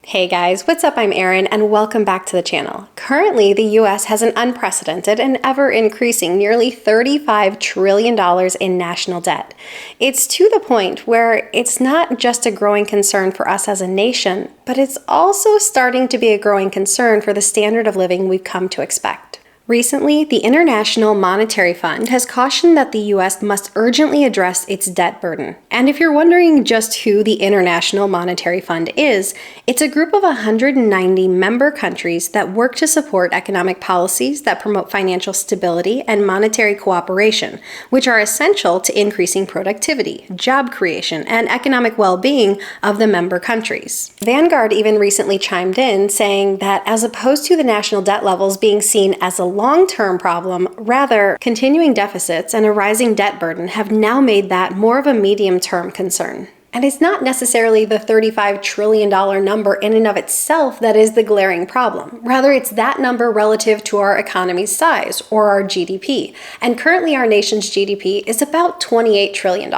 Hey guys, what's up? I'm Erin and welcome back to the channel. Currently, the US has an unprecedented and ever-increasing nearly $35 trillion in national debt. It's to the point where it's not just a growing concern for us as a nation, but it's also starting to be a growing concern for the standard of living we've come to expect. Recently, the International Monetary Fund has cautioned that the US must urgently address its debt burden. And if you're wondering just who the International Monetary Fund is, it's a group of 190 member countries that work to support economic policies that promote financial stability and monetary cooperation, which are essential to increasing productivity, job creation, and economic well-being of the member countries. Vanguard even recently chimed in, saying that as opposed to the national debt levels being seen as a long-term problem, rather, continuing deficits and a rising debt burden have now made that more of a medium-term concern. And it's not necessarily the $35 trillion number in and of itself that is the glaring problem. Rather, it's that number relative to our economy's size, or our GDP. And currently our nation's GDP is about $28 trillion,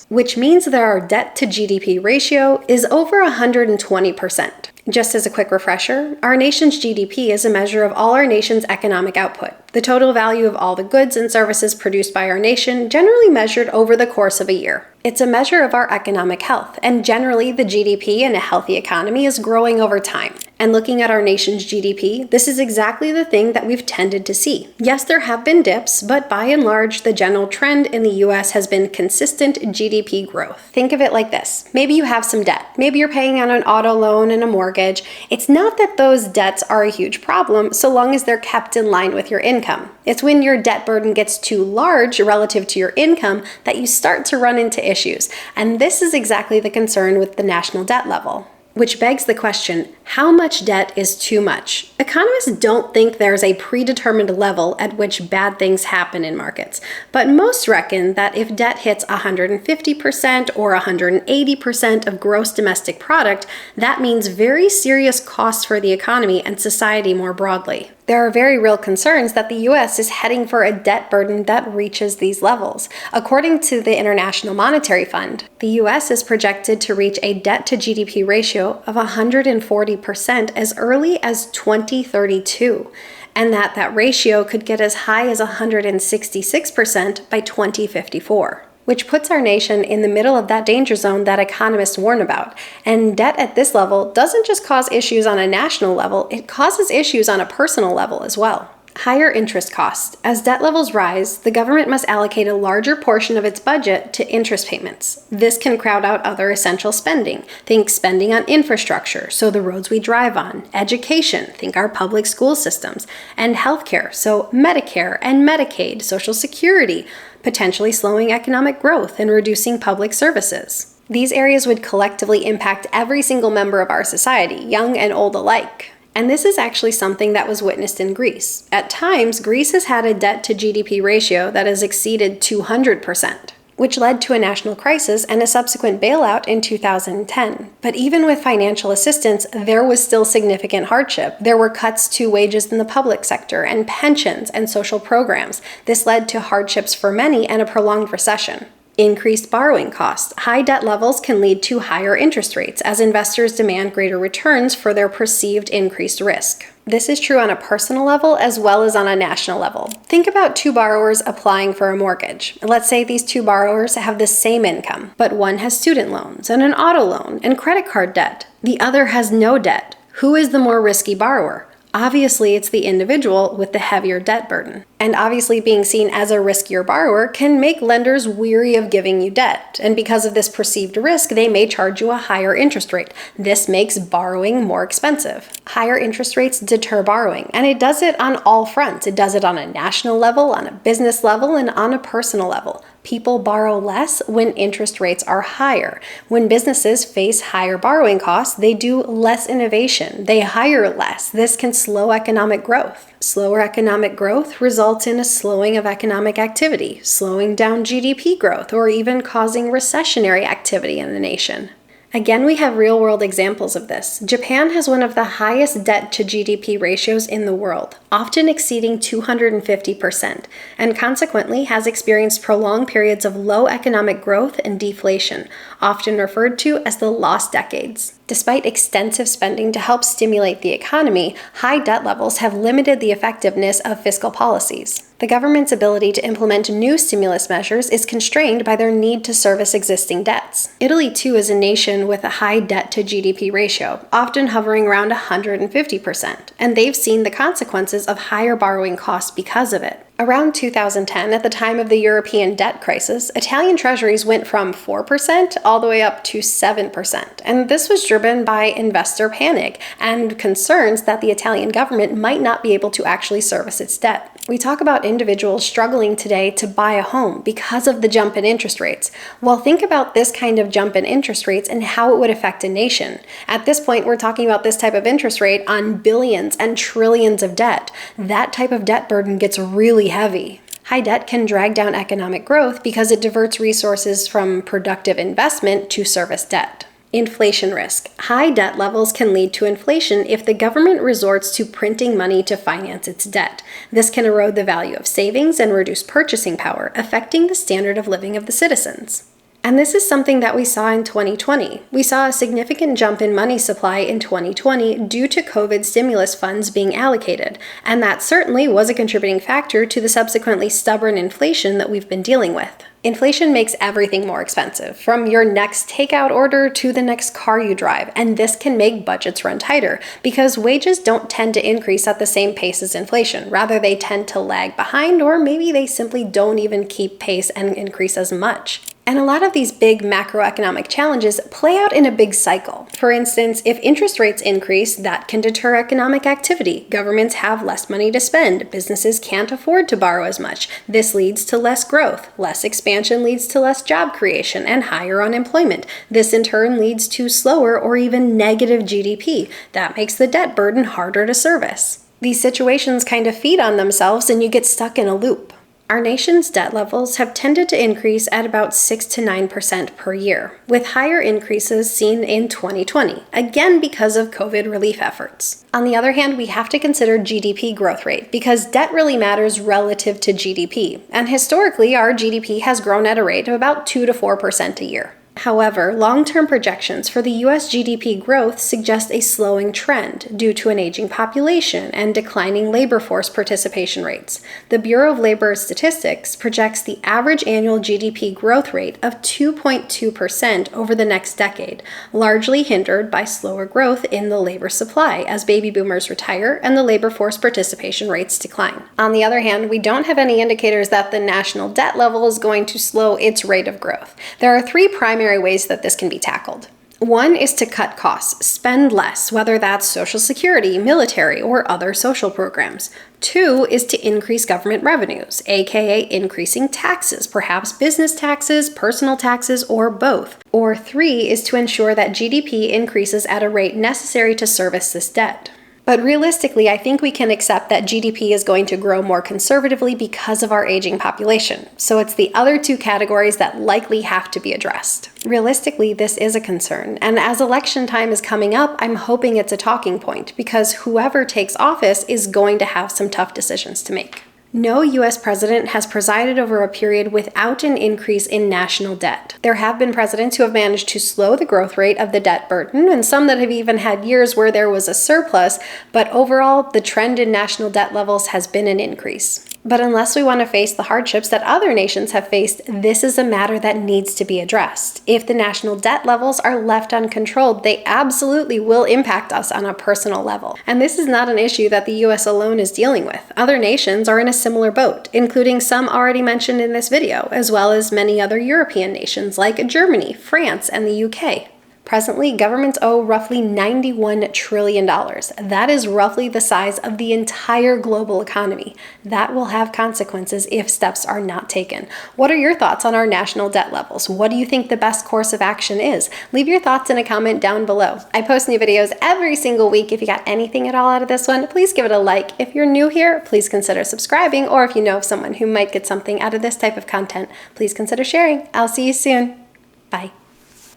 which means that our debt-to-GDP ratio is over 120%. Just as a quick refresher, our nation's GDP is a measure of all our nation's economic output, the total value of all the goods and services produced by our nation, generally measured over the course of a year. It's a measure of our economic health, and generally the GDP in a healthy economy is growing over time. And looking at our nation's GDP, this is exactly the thing that we've tended to see. Yes, there have been dips, but by and large, the general trend in the US has been consistent GDP growth. Think of it like this. Maybe you have some debt. Maybe you're paying on an auto loan and a mortgage. It's not that those debts are a huge problem, so long as they're kept in line with your income. It's when your debt burden gets too large relative to your income that you start to run into issues. And this is exactly the concern with the national debt level. Which begs the question, how much debt is too much? Economists don't think there's a predetermined level at which bad things happen in markets, but most reckon that if debt hits 150% or 180% of gross domestic product, that means very serious costs for the economy and society more broadly. There are very real concerns that the US is heading for a debt burden that reaches these levels. According to the International Monetary Fund, the US is projected to reach a debt-to-GDP ratio of 140% as early as 2032, and that ratio could get as high as 166% by 2054. Which puts our nation in the middle of that danger zone that economists warn about. And debt at this level doesn't just cause issues on a national level, it causes issues on a personal level as well. Higher interest costs. As debt levels rise, the government must allocate a larger portion of its budget to interest payments. This can crowd out other essential spending. Think spending on infrastructure, so the roads we drive on, education, think our public school systems, and healthcare, so Medicare and Medicaid, Social Security, potentially slowing economic growth and reducing public services. These areas would collectively impact every single member of our society, young and old alike. And this is actually something that was witnessed in Greece. At times, Greece has had a debt-to-GDP ratio that has exceeded 200%. Which led to a national crisis and a subsequent bailout in 2010. But even with financial assistance, there was still significant hardship. There were cuts to wages in the public sector and pensions and social programs. This led to hardships for many and a prolonged recession. Increased borrowing costs. High debt levels can lead to higher interest rates as investors demand greater returns for their perceived increased risk. This is true on a personal level as well as on a national level. Think about two borrowers applying for a mortgage. Let's say these two borrowers have the same income, but one has student loans and an auto loan and credit card debt. The other has no debt. Who is the more risky borrower? Obviously, it's the individual with the heavier debt burden. And obviously, being seen as a riskier borrower can make lenders weary of giving you debt. And because of this perceived risk, they may charge you a higher interest rate. This makes borrowing more expensive. Higher interest rates deter borrowing, and it does it on all fronts. It does it on a national level, on a business level, and on a personal level. People borrow less when interest rates are higher. When businesses face higher borrowing costs, they do less innovation. They hire less. This can slow economic growth. Slower economic growth results in a slowing of economic activity, slowing down GDP growth, or even causing recessionary activity in the nation. Again, we have real-world examples of this. Japan has one of the highest debt-to-GDP ratios in the world, often exceeding 250%, and consequently has experienced prolonged periods of low economic growth and deflation, often referred to as the lost decades. Despite extensive spending to help stimulate the economy, high debt levels have limited the effectiveness of fiscal policies. The government's ability to implement new stimulus measures is constrained by their need to service existing debts. Italy, too, is a nation with a high debt-to-GDP ratio, often hovering around 150%, and they've seen the consequences of higher borrowing costs because of it. Around 2010, at the time of the European debt crisis, Italian treasuries went from 4% all the way up to 7%. And this was driven by investor panic and concerns that the Italian government might not be able to actually service its debt. We talk about individuals struggling today to buy a home because of the jump in interest rates. Well, think about this kind of jump in interest rates and how it would affect a nation. At this point, we're talking about this type of interest rate on billions and trillions of debt. That type of debt burden gets really heavy. High debt can drag down economic growth because it diverts resources from productive investment to service debt. Inflation risk. High debt levels can lead to inflation if the government resorts to printing money to finance its debt. This can erode the value of savings and reduce purchasing power, affecting the standard of living of the citizens. And this is something that we saw in 2020. We saw a significant jump in money supply in 2020 due to COVID stimulus funds being allocated, and that certainly was a contributing factor to the subsequently stubborn inflation that we've been dealing with. Inflation makes everything more expensive, from your next takeout order to the next car you drive, and this can make budgets run tighter because wages don't tend to increase at the same pace as inflation. Rather, they tend to lag behind, or maybe they simply don't even keep pace and increase as much. And a lot of these big macroeconomic challenges play out in a big cycle. For instance, if interest rates increase, that can deter economic activity. Governments have less money to spend. Businesses can't afford to borrow as much. This leads to less growth. Less expansion leads to less job creation and higher unemployment. This in turn leads to slower or even negative GDP. That makes the debt burden harder to service. These situations kind of feed on themselves and you get stuck in a loop. Our nation's debt levels have tended to increase at about 6 to 9% per year, with higher increases seen in 2020, again because of COVID relief efforts. On the other hand, we have to consider GDP growth rate because debt really matters relative to GDP, and historically our GDP has grown at a rate of about 2 to 4% a year. However, long-term projections for the U.S. GDP growth suggest a slowing trend due to an aging population and declining labor force participation rates. The Bureau of Labor Statistics projects the average annual GDP growth rate of 2.2% over the next decade, largely hindered by slower growth in the labor supply as baby boomers retire and the labor force participation rates decline. On the other hand, we don't have any indicators that the national debt level is going to slow its rate of growth. There are three primary ways that this can be tackled. One is to cut costs, spend less, whether that's Social Security, military, or other social programs. Two is to increase government revenues, aka increasing taxes, perhaps business taxes, personal taxes, or both. Or three is to ensure that GDP increases at a rate necessary to service this debt. But realistically, I think we can accept that GDP is going to grow more conservatively because of our aging population. So it's the other two categories that likely have to be addressed. Realistically, this is a concern. And as election time is coming up, I'm hoping it's a talking point because whoever takes office is going to have some tough decisions to make. No U.S. president has presided over a period without an increase in national debt. There have been presidents who have managed to slow the growth rate of the debt burden, and some that have even had years where there was a surplus, but overall, the trend in national debt levels has been an increase. But unless we want to face the hardships that other nations have faced, this is a matter that needs to be addressed. If the national debt levels are left uncontrolled, they absolutely will impact us on a personal level. And this is not an issue that the U.S. alone is dealing with. Other nations are in a similar boat, including some already mentioned in this video, as well as many other European nations like Germany, France, and the UK. Presently, governments owe roughly $91 trillion. That is roughly the size of the entire global economy. That will have consequences if steps are not taken. What are your thoughts on our national debt levels? What do you think the best course of action is? Leave your thoughts in a comment down below. I post new videos every single week. If you got anything at all out of this one, please give it a like. If you're new here, please consider subscribing, or if you know of someone who might get something out of this type of content, please consider sharing. I'll see you soon. Bye.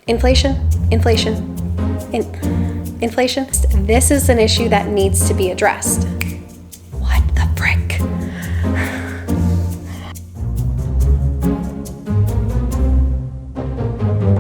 Inflation, inflation, inflation. This is an issue that needs to be addressed.